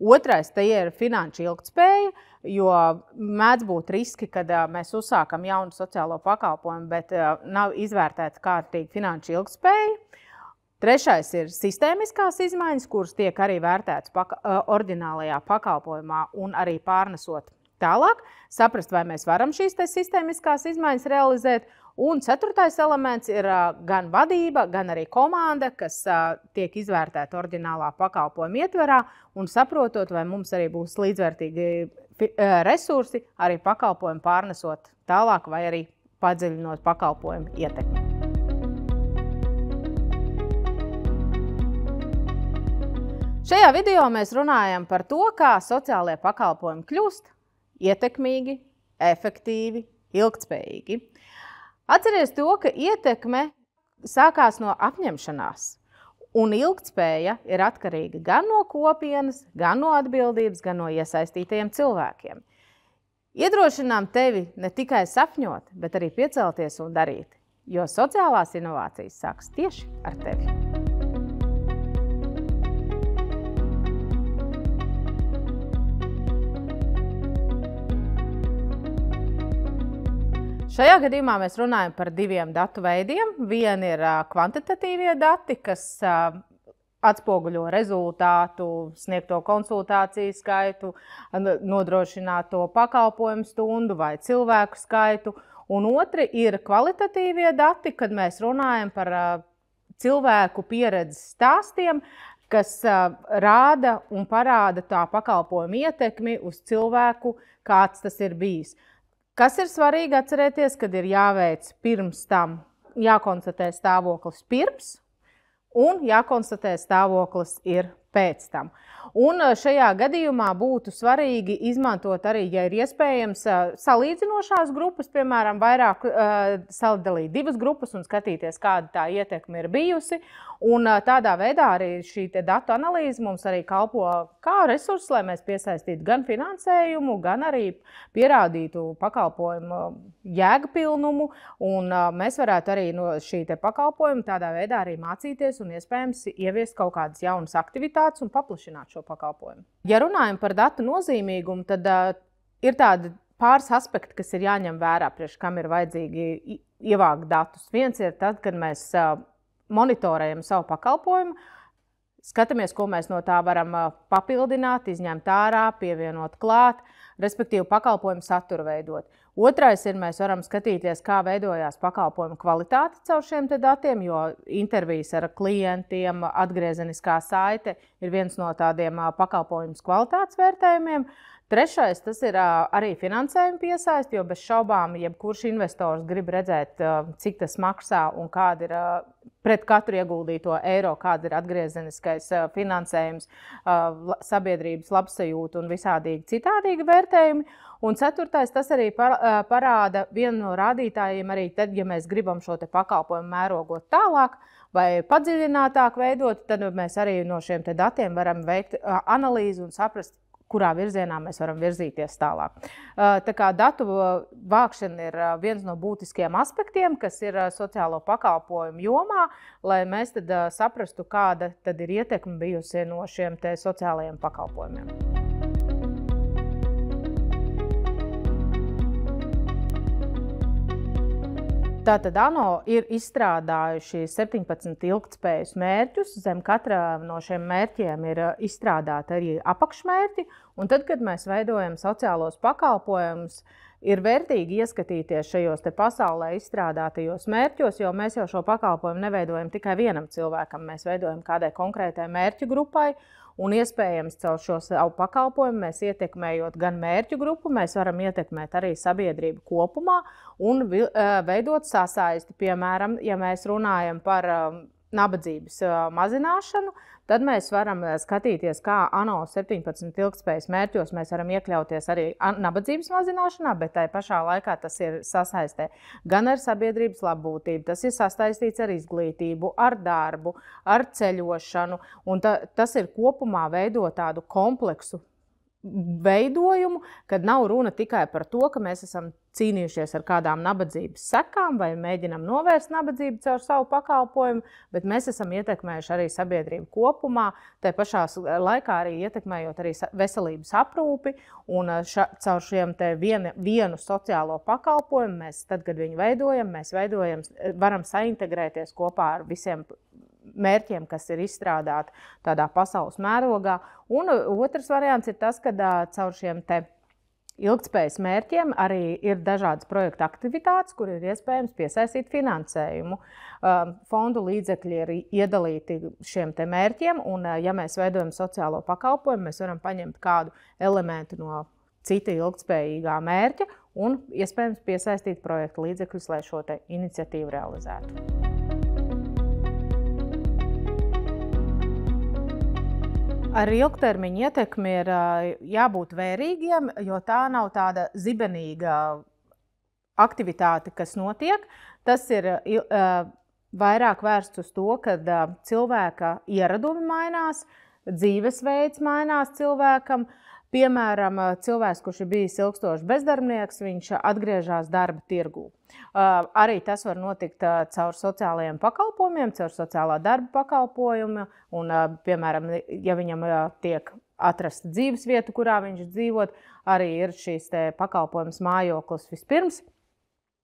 2. te ir finanšu ilgtspēja, jo mēdz būt riski, kad mēs uzsākam jaunu sociālo pakalpojumu, bet nav izvērtēta kārtīgi finanšu ilgtspēja. 3. ir sistēmiskās izmaiņas, kuras tiek arī vērtētas oriģinālajā pakalpojumā un arī pārnesot tālāk, saprast, vai mēs varam šīs sistēmiskās izmaiņas realizēt. Un 4. elements ir gan vadība, gan arī komanda, kas tiek izvērtēta oriģinālā pakalpojuma ietverā un saprotot, vai mums arī būs līdzvērtīgi resursi, arī pakalpojumu pārnesot tālāk vai arī padziļinot pakalpojumu ietekmi. Šajā video mēs runājam par to, kā sociālajie pakalpojumi kļūst ietekmīgi, efektīvi, ilgtspējīgi. Atceries to, ka ietekme sākās no apņemšanās, un ilgtspēja ir atkarīga gan no kopienas, gan no atbildības, gan no iesaistītajiem cilvēkiem. Iedrošinām tevi ne tikai sapņot, bet arī piecelties un darīt, jo sociālās inovācijas sākas tieši ar tevi. Šajā gadījumā mēs runājam par 2 datu veidiem. Viena ir kvantitatīvie dati, kas atspoguļo rezultātu, sniegto konsultāciju skaitu, nodrošināto pakalpojumu stundu vai cilvēku skaitu. Un otri ir kvalitatīvie dati, kad mēs runājam par cilvēku pieredzes stāstiem, kas rāda un parāda tā pakalpojuma ietekmi uz cilvēku, kāds tas ir bijis. Kas ir svarīgi atcerēties, kad ir jāveic pirms tam, jākonstatē stāvoklis pirms un jākonstatē stāvoklis ir pēc tam. Un šajā gadījumā būtu svarīgi izmantot arī, ja ir iespējams, salīdzinošās grupas, piemēram, vairāk sadalīt 2 grupas un skatīties, kāda tā ietekme ir bijusi. Un tādā veidā arī šī datu analīze mums arī kalpo kā resurss, lai mēs piesaistītu gan finansējumu, gan arī pierādītu pakalpojumu jēgpilnumu. Un mēs varētu arī no šī pakalpojuma tādā veidā arī mācīties un iespējams ieviest kaut kādas jaunas aktivitātes un paplašināt šo pakalpojumu. Ja runājam par datu nozīmīgumu, tad ir tādi pāris aspekti, kas ir jāņem vērā, priekš kam ir vajadzīgi ievākt datus. Viens ir tad, kad mēs monitorējam savu pakalpojumu, skatāmies, ko mēs no tā varam papildināt, izņemt ārā, pievienot klāt, respektīvi pakalpojumu saturu veidot. Otrais ir, mēs varam skatīties, kā veidojās pakalpojumu kvalitāte caur šiem datiem, jo intervijas ar klientiem, atgriezeniskā saite ir viens no tādiem pakalpojumu kvalitātes vērtējumiem. Trešais, tas ir arī finansējuma piesaist, jo bez šaubām jebkurš investors grib redzēt, cik tas maksā un kāda ir pret katru ieguldīto eiro, kāda ir atgriezeniskais finansējums, sabiedrības labsajūta un visādīgi citādīgi vērtējumi. Un ceturtais, tas arī parāda vienu no rādītājiem arī tad, ja mēs gribam šo pakalpojumu mērogot tālāk vai padziļinātāk veidot, tad mēs arī no šiem datiem varam veikt analīzi un saprast, kurā virzienā mēs varam virzīties tālāk. Tā kā datu vākšana ir viens no būtiskiem aspektiem, kas ir sociālo pakalpojumu jomā, lai mēs tad saprastu, kāda tad ir ietekme bijusi no šiem sociālajiem pakalpojumiem. Tātad ANO ir izstrādājuši 17 ilgtspējas mērķus. Zem katra no šiem mērķiem ir izstrādāti arī apakšmērķi. Un tad, kad mēs veidojam sociālos pakalpojumus, ir vērtīgi ieskatīties šajos pasaulē izstrādātajos mērķos, jo mēs jau šo pakalpojumu neveidojam tikai vienam cilvēkam, mēs veidojam kādai konkrētai mērķu grupai. Un iespējams, caur šo savu pakalpojumu mēs ietekmējot gan mērķu grupu, mēs varam ietekmēt arī sabiedrību kopumā un veidot sasaisti. Piemēram, ja mēs runājam par nabadzības mazināšanu, tad mēs varam skatīties, kā ANO 17 ilgtspējas mērķos mēs varam iekļauties arī nabadzības mazināšanā, bet tai pašā laikā tas ir sasaistē gan ar sabiedrības labbūtību, tas ir sasaistīts ar izglītību, ar darbu, ar ceļošanu, un tas ir kopumā veido tādu kompleksu veidojumu, kad nav runa tikai par to, ka mēs esam cīnījušies ar kādām nabadzības sekām vai mēģinam novērst nabadzību caur savu pakalpojumu, bet mēs esam ietekmējuši arī sabiedrību kopumā, tai pašā laikā arī ietekmējot arī veselības aprūpi, un caur šiem te vienu sociālo pakalpojumu mēs, tad, kad viņu veidojam, varam saintegrēties kopā ar visiem mērķiem, kas ir izstrādāti tādā pasaules mērogā. Un otrs variants ir tas, ka caur šiem te ilgtspējas mērķiem arī ir dažādas projekta aktivitātes, kur ir iespējams piesaistīt finansējumu. Fondu līdzekļi ir iedalīti šiem te mērķiem, un ja mēs veidojam sociālo pakalpojumu, mēs varam paņemt kādu elementu no cita ilgtspējīgā mērķa un iespējams piesaistīt projekta līdzekļus, lai šo te iniciatīvu realizētu. Ar ilgtermiņa ietekmi ir jābūt vērīgiem, jo tā nav tāda zibenīga aktivitāte, kas notiek. Tas ir vairāk vērsts uz to, ka cilvēka ieradumi mainās, dzīvesveids mainās cilvēkam. Piemēram, cilvēks, kurš ir bijis ilgstošs bezdarbnieks, viņš atgriežas darba tirgū. Arī tas var notikt caur sociālajiem pakalpojumiem, caur sociālā darba pakalpojumu. Un, piemēram, ja viņam tiek atrasta dzīvesvieta, kurā viņš dzīvot, arī ir šīs pakalpojums mājoklis vispirms.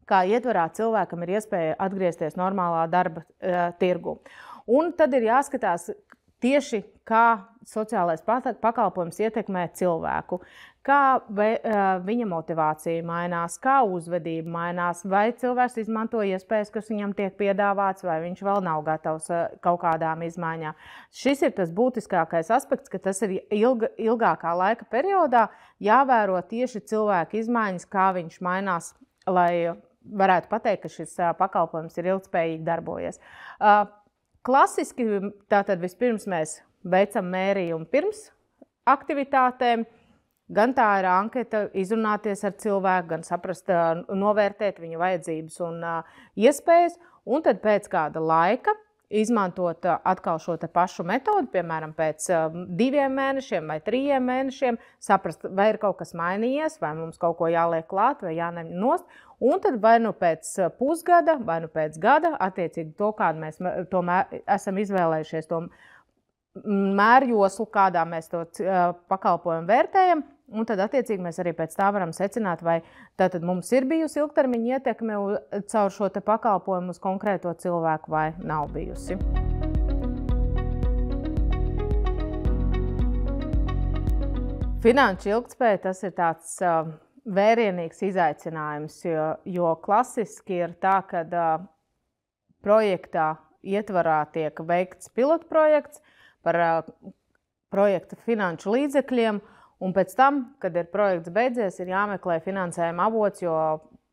Kā ietvarā cilvēkam ir iespēja atgriezties normālā darba tirgū. Un tad ir jāskatās tieši, kā sociālais pakalpojums ietekmē cilvēku, kā viņa motivācija mainās, kā uzvedība mainās, vai cilvēks izmanto iespējas, kas viņam tiek piedāvāts, vai viņš vēl nav gatavs kaut kādām izmaiņām. Šis ir tas būtiskākais aspekts, ka tas ir ilgākā laika periodā jāvēro tieši cilvēka izmaiņas, kā viņš mainās, lai varētu pateikt, ka šis pakalpojums ir ilgtspējīgi darbojies. Klasiski tātad vispirms mēs veicam mērījumu pirms aktivitātēm, gan tā ir anketa, izrunāties ar cilvēku, gan saprast, novērtēt viņa vajadzības un iespējas, un tad pēc kāda laika izmantot atkal šo te pašu metodu, piemēram, pēc 2 mēnešiem vai 3 mēnešiem, saprast, vai ir kaut kas mainījies, vai mums kaut ko jāliek klāt, vai jāņem nost, un tad vai nu pēc pusgada, vai nu pēc gada, attiecīgi to, kādu mēs esam izvēlējušies to mērjoslu, kādā mēs to pakalpojumu vērtējam, un tad attiecīgi mēs arī pēc tā varam secināt, vai tātad mums ir bijusi ilgtermiņa ietekme caur šo te pakalpojumu uz konkrēto cilvēku vai nav bijusi. Finanšu ilgtspēja tas ir tāds vērienīgs izaicinājums, jo klasiski ir tā, ka projektā ietvarā tiek veikts pilotprojekts par projekta finanšu līdzekļiem, un pēc tam, kad ir projekts beidzies, ir jāmeklē finansējuma avots, jo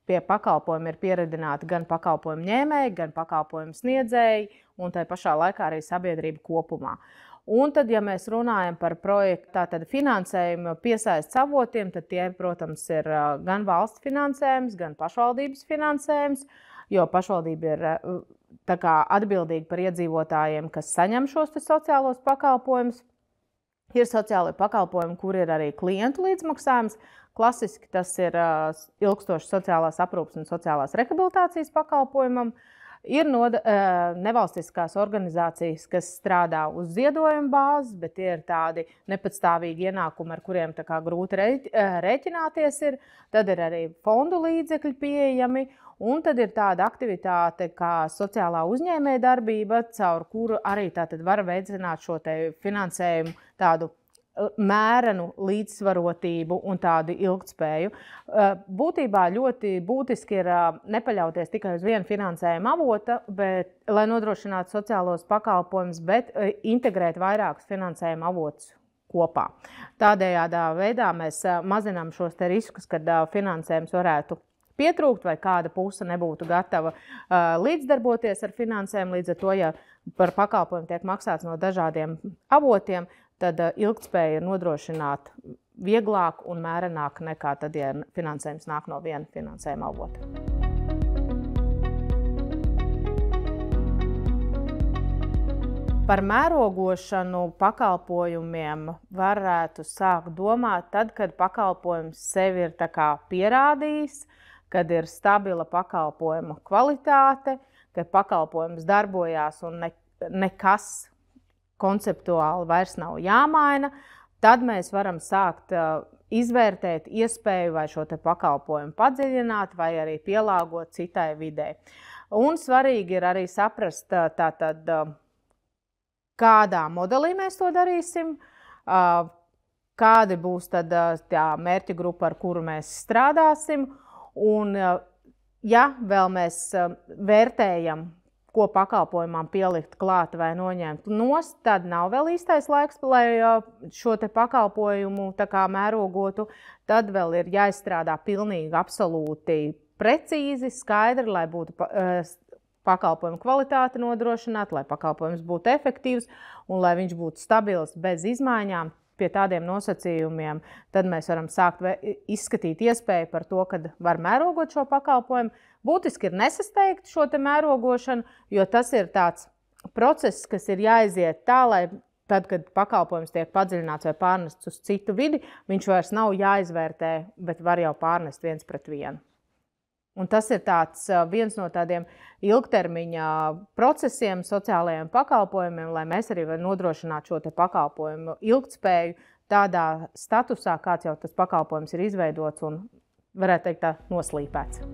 pie pakalpojuma ir pieredzināti gan pakalpojumu ņēmēji, gan pakalpojumu sniedzēji, un tai pašā laikā arī sabiedrība kopumā. Un tad, ja mēs runājam par projektu, tātad finansējumu piesaistes avotiem, tad tie, protams, ir gan valsts finansējums, gan pašvaldības finansējums, jo pašvaldība ir tā kā atbildīga par iedzīvotājiem, kas saņem šos sociālos pakalpojumus. Ir sociālai pakalpojumi, kur ir arī klientu līdzmaksājums. Klasiski tas ir ilgstošs sociālās aprūpes un sociālās rehabilitācijas pakalpojumam. Ir nevalstiskās organizācijas, kas strādā uz ziedojumu bāzes, bet tie ir tādi nepatstāvīgi ienākumi, ar kuriem tā kā grūti rēķināties ir. Tad ir arī fondu līdzekļi pieejami, un tad ir tāda aktivitāte kā sociālā uzņēmējdarbība, caur kuru arī tātad var veicināt šo te finansējumu tādu mērenu līdzsvarotību un tādu ilgtspēju. Būtībā ļoti būtiski ir nepaļauties tikai uz vienu finansējuma avota, lai nodrošinātu sociālos pakalpojumus, bet integrēt vairākus finansējuma avotus kopā. Tādējādā veidā mēs mazinām šos te riskus, kad finansējums varētu pietrūkt vai kāda puse nebūtu gatava līdzdarboties ar finansējumu. Līdz ar to, ja par pakalpojumu tiek maksāts no dažādiem avotiem, tad ilgtspēja ir nodrošināt vieglāk un mērenāk nekā tad, ja finansējums nāk no viena finansējuma avota. Par mērogošanu pakalpojumiem varētu sākt domāt tad, kad pakalpojums sevi ir tā kā pierādījis, kad ir stabila pakalpojuma kvalitāte, kad pakalpojums darbojās un nekas konceptuāli vairs nav jāmaina, tad mēs varam sākt izvērtēt iespēju vai šo te pakalpojumu padziļināt vai arī pielāgot citai videi. Un svarīgi ir arī saprast tātad, kādā modelī mēs to darīsim, kādi būs tad tā mērķa grupa, ar kuru mēs strādāsim. Un, ja vēl mēs vērtējam, ko pakalpojumam pielikt klāt vai noņemt nost, tad nav vēl īstais laiks, lai šo te pakalpojumu tā kā mērogotu. Tad vēl ir jāizstrādā pilnīgi absolūti precīzi, skaidri, lai būtu pakalpojumu kvalitāti nodrošināt, lai pakalpojums būtu efektīvs un lai viņš būtu stabils bez izmaiņām. Pie tādiem nosacījumiem tad mēs varam sākt izskatīt iespēju par to, kad var mērogot šo pakalpojumu. Būtiski ir nesasteigt šo te mērogošanu, jo tas ir tāds process, kas ir jāiziet tā, lai tad, kad pakalpojums tiek padziļināts vai pārnests uz citu vidi, viņš vairs nav jāizvērtē, bet var jau pārnest viens pret vienu. Un tas ir viens no tādiem ilgtermiņa procesiem, sociālajiem pakalpojumiem, lai mēs arī varam nodrošināt šo te pakalpojumu ilgtspēju tādā statusā, kāds jau tas pakalpojums ir izveidots un, varētu teikt, tā noslīpēts.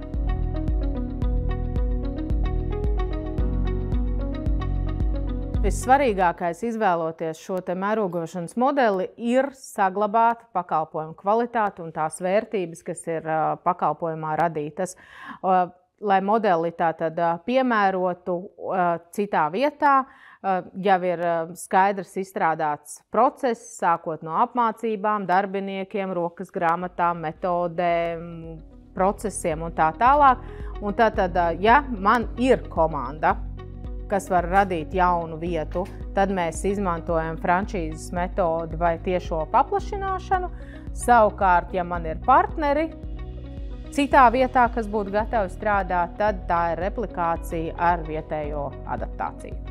Vissvarīgākais izvēloties šo te mērogošanas modeli ir saglabāt pakalpojumu kvalitāti un tās vērtības, kas ir pakalpojumā radītas, lai modeli tātad piemērotu citā vietā. Jau ir skaidrs izstrādāts process, sākot no apmācībām, darbiniekiem, rokas grāmatām, metodēm, procesiem un tā tālāk. Un tātad, ja man ir komanda, kas var radīt jaunu vietu, tad mēs izmantojam frančīzes metodi vai tiešo paplašināšanu. Savukārt, ja man ir partneri citā vietā, kas būtu gatavi strādāt, tad tā ir replikācija ar vietējo adaptāciju.